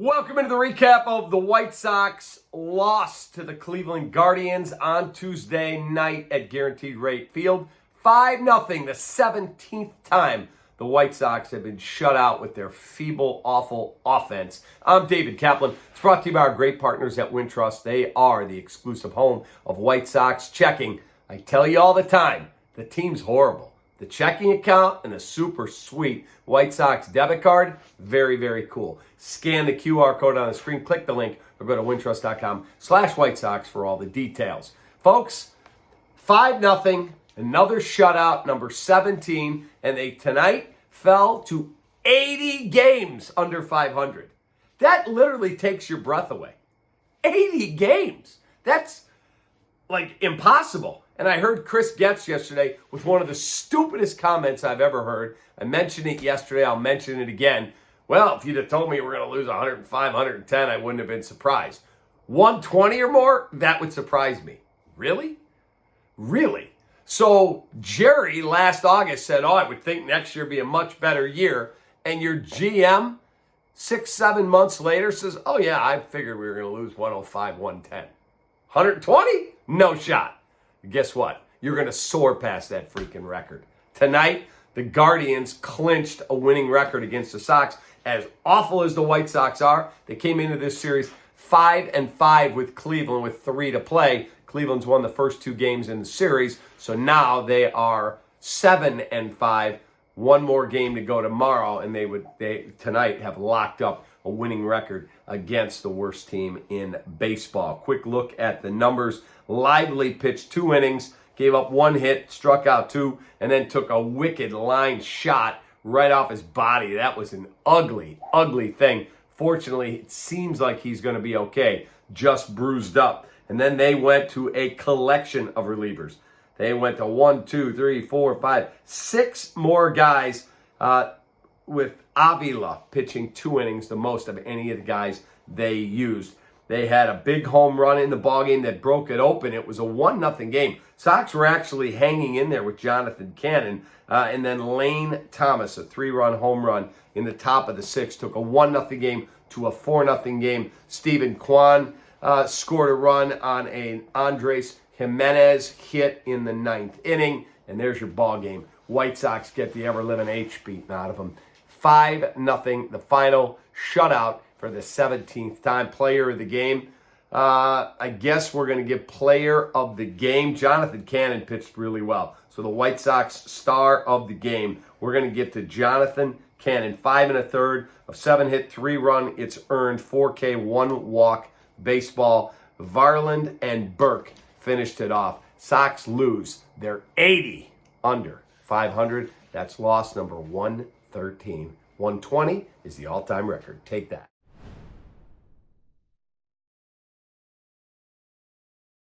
Welcome into the recap of the White Sox loss to the Cleveland Guardians on Tuesday night at Guaranteed Rate Field. 5-0, the 17th time the White Sox have been shut out with their feeble, awful offense. I'm David Kaplan. It's brought to you by our great partners at Wintrust. They are the exclusive home of White Sox checking. I tell you all the time, the team's horrible. The checking account and the super sweet White Sox debit card, very, very cool. Scan the QR code on the screen, click the link, or go to wintrust.com/White Sox for all the details. Folks, 5-0, another shutout, number 17, and they tonight fell to 80 games under 500. That literally takes your breath away. 80 games. That's like impossible. And I heard Chris Getz yesterday with one of the stupidest comments I've ever heard. I mentioned it yesterday. I'll mention it again. Well, if you'd have told me we're going to lose 105, 110, I wouldn't have been surprised. 120 or more, that would surprise me. Really? Really? So Jerry last August said, I would think next year be a much better year. And your GM 6-7 months later says, yeah, I figured we were going to lose 105, 110. 120? No shot. Guess what? You're going to soar past that freaking record. Tonight, the Guardians clinched a winning record against the Sox. As awful as the White Sox are, they came into this series 5-5 with Cleveland with 3 to play. Cleveland's won the first 2 games in the series, so now they are 7-5. One more game to go tomorrow, and they tonight have locked up a winning record against the worst team in baseball. Quick look at the numbers. Lively pitched 2 innings, gave up 1 hit, struck out 2, and then took a wicked line shot right off his body. That was an ugly, ugly thing. Fortunately, it seems like he's going to be okay, just bruised up. And then they went to a collection of relievers. They went to 1, 2, 3, 4, 5, 6 more guys with Avila pitching 2 innings, the most of any of the guys they used. They had a big home run in the ballgame that broke it open. It was a 1-0 game. Sox were actually hanging in there with Jonathan Cannon. And then Lane Thomas, a 3-run home run in the top of the 6th, took a 1-0 game to a 4-0 game. Steven Kwan scored a run on an Andres Jimenez hit in the 9th inning. And there's your ball game. White Sox get the ever-living H beaten out of them. 5-0, the final shutout for the 17th time. Player of the game. I guess we're going to give player of the game. Jonathan Cannon pitched really well. So the White Sox star of the game, we're going to give to Jonathan Cannon. 5 1/3 of 7 hit, 3 run. It's earned 4K, 1 walk baseball. Varland and Burke finished it off. Sox lose. They're 80 under 500. That's loss number 113. 120 is the all-time record. Take that.